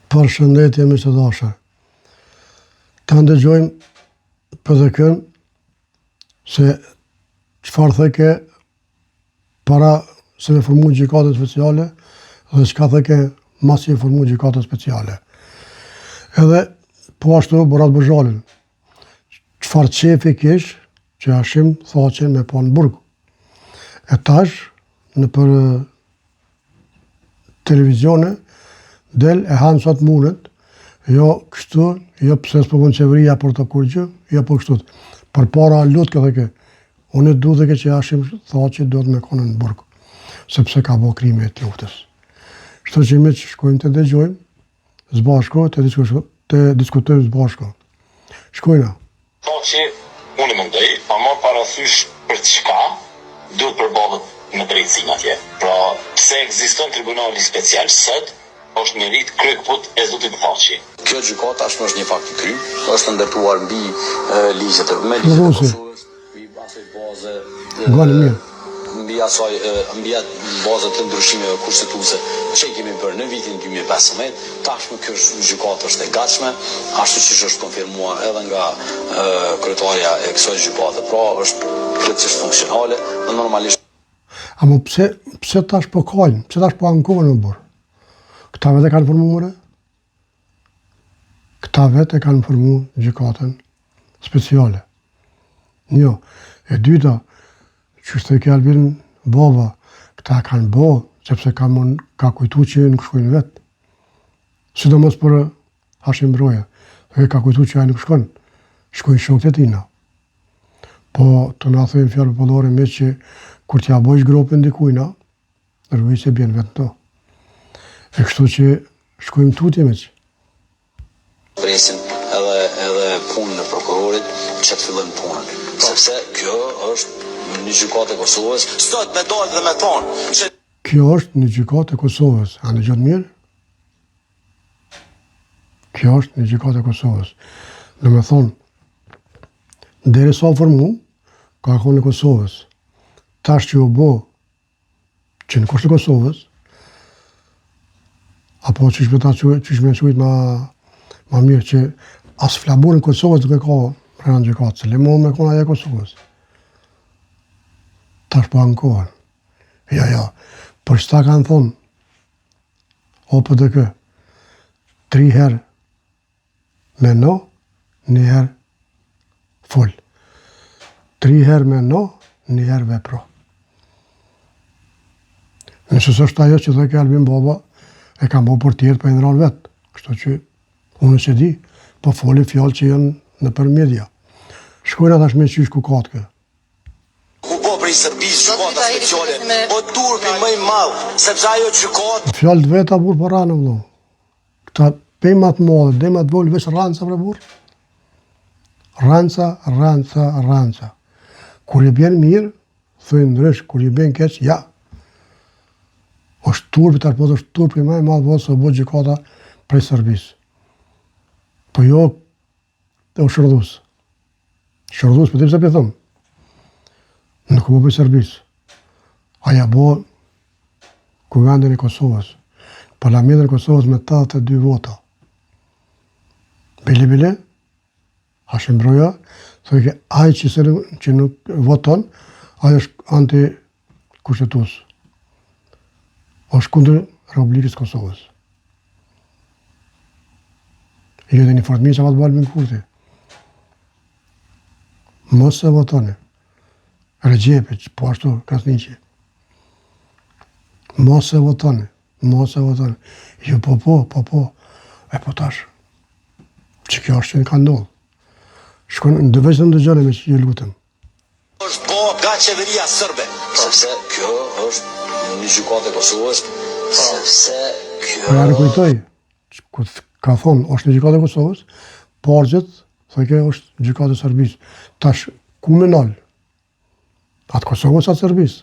Përshëndetje miq të dashur. Ta ndëgjojmë për dhe kënë se çfarë theke para se me formu gjykatën speciale dhe çka theke mas që e formu gjykatën speciale. Edhe po ashtu Borat Bozhalin, çfarë qefi kish që Hashim thaqen me pa në burg. E tash në për televizione del e hanë sa të mundet, jo kështu, jo pse s'po bën qeveria për të kurgjë, jo po kështu. Për para lut këtë ke, unë du dhe ke që Hashim thaqe do të me konë në burg, sepse ka bo krime të luftës. Kështu që me që shkojmë të dëgjojmë, zbashko, të diskutojmë zbashko. Shkojna. Thaqe, unë mendoj, pa marrë parasysh për çka duhet përballet me drejtësinë atje. Pra, pse ekziston tribunali special sot, është merit kryekput e zotit Thaqi. Kjo gjykata është një fakt i kry, është ndërtuar mbi ligjet e Kosovës, mbi asaj baze mbi bazat të ndryshimeve kushtetuese që kemi bërë në vitin 2015, tashmë kjo gjykatë është e gatshme, ashtu siç është konfirmuar edhe nga kryetaria e kësaj gjykate. Pra është plotësisht funksionale dhe normalisht. Amo pse tash po kajnë, pse tash po ankohen në burg? Këta vetë e kanë formu mëre? Këta vetë e kanë formu gjykatën speciale. Një. E dyta, që shte ke Albin baba, këta kanë bo, sepse ka kujtu që nuk shkojnë vetë. Sidomos për Hashim Broja, ka kujtu që nuk shkojnë shokët e tina. Po të nga thujnë fjallë pëllore me që kur t'ja bojsh gropën dikujna, rrëvij se bjenë vetë to. E kështu që shkojmë tutje me që. Presim edhe punën e prokurorit që të fillojmë punën. Sepse kjo është një gjykatë e Kosovës. Sot me dalë dhe me thonë. Kjo është një gjykatë e Kosovës. A në gjëtë mirë? Kjo është një gjykatë e Kosovës. Në me thonë, deri sa formu, ka konë e Kosovës. Tash që u bo që në kështë e Kosovës, apo që shme qujtë ma mirë që asë flaburën Kosovës duke ka rëna gjykatë, se le më me kona e Kosovës. Tash po ankohen. Ja, për qëta kanë thonë, OPDK, 3 herë me no, 1 herë full. 3 herë me no, 1 herë vepro. Nësës është ajo që dhe ke Albin baba, e kam bo për tjertë për e nëral vetë. Kështu që unë që di, po foli fjallë që janë në për media. Shkojnë atash me qysh ku katë kë. Ku po prej Serbisë gjykata speciale, po turpi më i madh, sepse ajo gjykatë. Fjallë të veta burë për ranë, vëllo. Këta pemat madhe, demat volë, veç ranca për burë. Ranca. Kur i bjen mirë, thujnë ndrysh, kur i bjen keq, ja. është turpi, tarpo është turpi më i madh vëllë se u bë gjykata prej Serbisë. Po jo të u shërdhus. Shërdhus, për të pse për thëmë. Nuk u bë për Serbisë. Aja bo kuvendin e Kosovës. Parlamentin e Kosovës me 82 vota. Bile, Hashim Broja, thëjke aj që nuk voton, aj është anti-kushtetus. është kundër Republikës Kosovës. I edhe një fortmi që ka të balë më kurti. Mos se votoni. Regjepi, po ashtu, Krasniqi. Mos se votoni. Jo, po. E po tash. Që kjo është që në ka ndodhë. Shkon në dëveç në dëgjone me që ju lutëm. është po nga qeveria sërbe. Sepse kjo është një gjykatë e Kosovës. Sepse kjo... Ja në kujtoj, ka thonë, është një gjykatë e Kosovës, pargjët, thëke është gjykatë e Serbisë. Tash, ku me nalë? Atë Kosovës, atë Serbisë.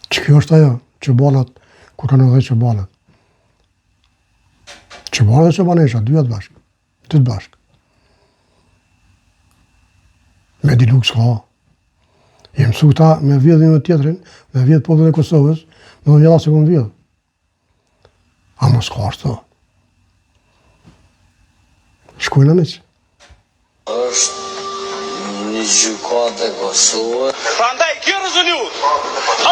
Që kjo është ajo, që balat, kur kanë edhe që balat. Që balat dhe që banesha, 2 bashkë. Me diluk s'ka. Jem su këta me vjedhë një tjetërin, me vjedhë popullin e Kosovës, me dhe vjedha se këmë vjedhë. A mos ka ashtu. Shkojnë në që. Është një gjykatë e Kosovës. Prandaj kjo rezolut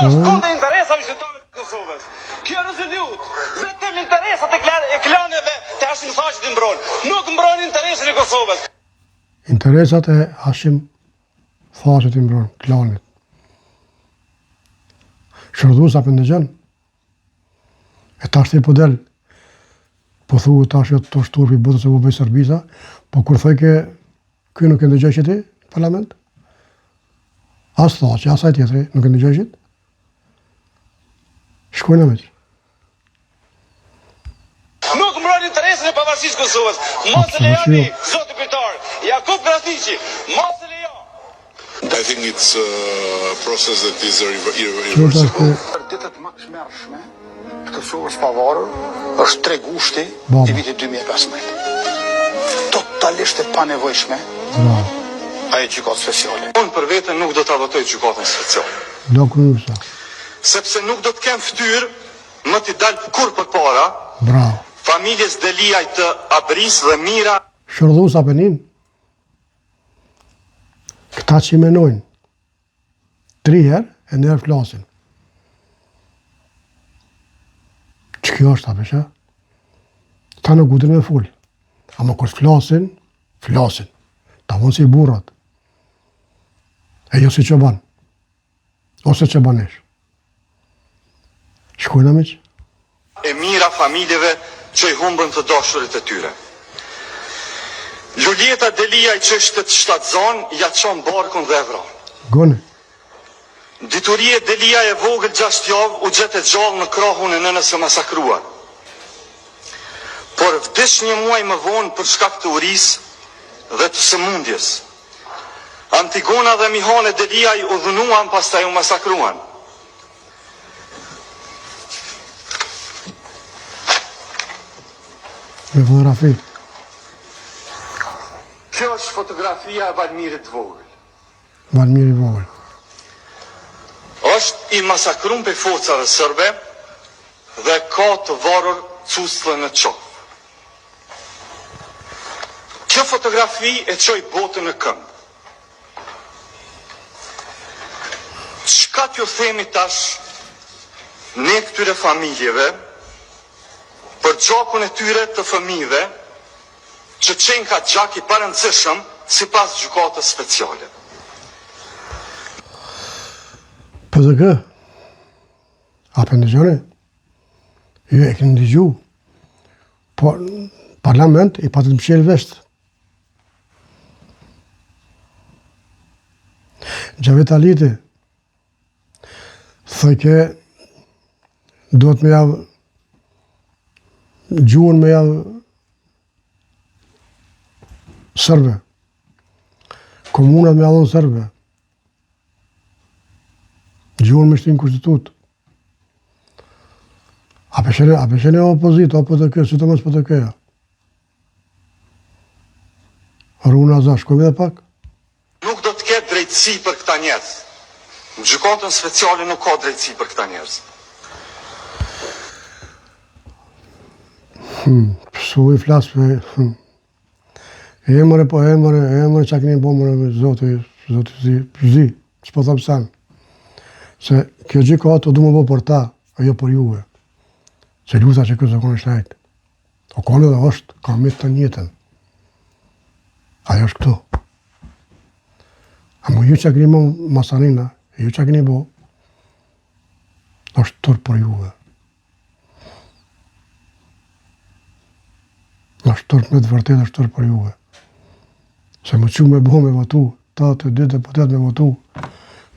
është kundër interesave shtetërore të Kosovës. Kjo rezolut vetëm interesat e klaneve të Hashim Thaqit i mbron. Nuk mbron interesin e Kosovës. Interesat e Hashim Thaqit i mbron, klanit. Shërdhu sa për ndëgjën. E tash të i po del, po thu tash jo të shtur për i botës e po bëj Serbisa, po kur thoj ke, kjo nuk e ndëgjoj që ti, parlament? As Thaqi, asaj tjetëri, nuk e ndëgjoj që ti? Shkojnë me që. Nuk mbron interesin e pavarësisë Kosovës. Mos e lejoni, zoti kryetar, Jakub Krasniqi, mos e lejo. I think it's a process that is irreversible. Për ditët më të shmershme të Kosovës pavarur është 3 gushti i vitit 2015. Totalisht e panevojshme ajo gjykatë speciale. Unë për veten nuk do ta votoj gjykatën speciale. Do kryusa. Sepse nuk do të kem fytyrë më t'i dal kur përpara Bravo. familjes Deliaj të Abris dhe Mira. Shërdhu sa penin. Këta që i menojnë 3 herë e njerë flasin. Që kjo është apesha? Ta në gudin me full. Ama kër flasin, flasin. Ta vonë si burrat. E jo si që banë. Ose që banesh. Shkojnë me që? E mira familjeve që i humbën të dashurit e tyre. Luljeta Deliaj që është të shtatzon, ja qon barkun dhe evron. Gone. Diturie Deliaj e vogël 6 javë u gjetë e gjallë në krahun e nënës së masakruar. Por vdiq një muaj më vonë për shkak të urisë dhe të sëmundjes. Antigona dhe Mihane Deliaj u dhunuan pastaj u masakruan. Me fotografi. Kjo është fotografia e Valmirit vogël. Valmiri vogël. Është i masakruar për forcave sërbe dhe ka të varur custë në qofë. Kjo fotografi e qoj botën në këmbë. Çka t'ju themi tash ne këtyre familjeve për gjakun e tyre të fëmijëve që qenë ka gjak i parëndësishëm sipas gjykatës speciale. PZK, a për ndëgjone? Ju e kënë ndëgju, po parlament i patë të mshirë vestë. Gjavet Aliti, thëke, do të me javë, gjuhën me javë sërbe, komunat me javën sërbe, gjuhën me shtinë konstitut. A peshene opozit, o PTK, si të mos PTK-ja. Runa za, shkojme dhe pak? Nuk do të ketë drejtësi për këta njerëz. Në gjykatën speciale nuk ka drejtësi për këta njerëz. Su i flasë për... Emëre që a këni bo mëre zoti zi, që po thëmë sen. Se kjo gjykatë o du më bo për ta, a jo për juve. Se luta që kësë kone shtajtë. O kone dhe është, ka mitë të njëtën. Ajo është këto. A mu ju që a këni bo masarina, ju që a këni bo, është tërë për juve. Është tërë me të vërtet, është tërë për juve. Se më që me bo me votu, ta të ditë dhe potet me votu,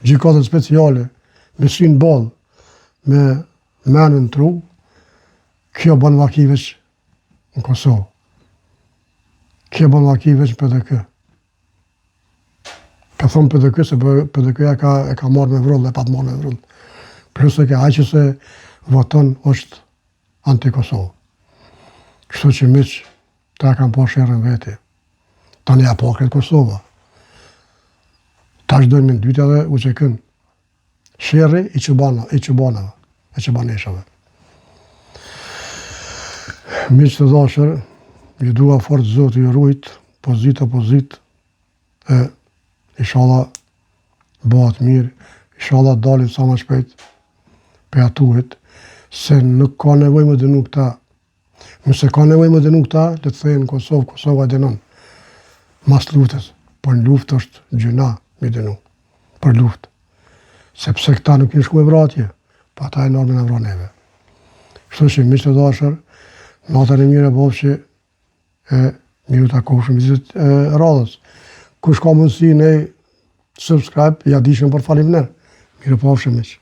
gjykatën speciale, me synë balë, me menën tru, kjo banë vaki veç në Kosovë. Kjo banë vaki veç në PDK. Ka thonë PDK se PDK-ja e ka marrë me vrull dhe pa të marrë me vrull. Plus e ke aq që se voton është anti-Kosovë. Kështu që miq, ta kam po sherrën veti. Tani ja po këtë Kosova. Tash dojnë me në dytja dhe u që kënë. Sherri i qëbanave, e qëbaneshave. Miq të dashur, ju dua fort Zoti ju rujt, pozit, inshallah bëhet mirë, inshallah dalim sa më shpejt për atuhet, se nuk ka nevojë më dënu këta. Nëse ka nevojë më dënu këta, le të thejnë Kosovë, Kosova dënon. Mas luftës, por në luftë është gjëna me dënu, për luftë. Sepse këta nuk në shku e vratje, pa ata e norme në vraneve. Kështu që miq të dashur, natën e mirë e bofshi e miru takoheshëm vizit radhës. Kush ka mundësi ne subscribe, ja dishëm për falimner. Mirë pafshim miq.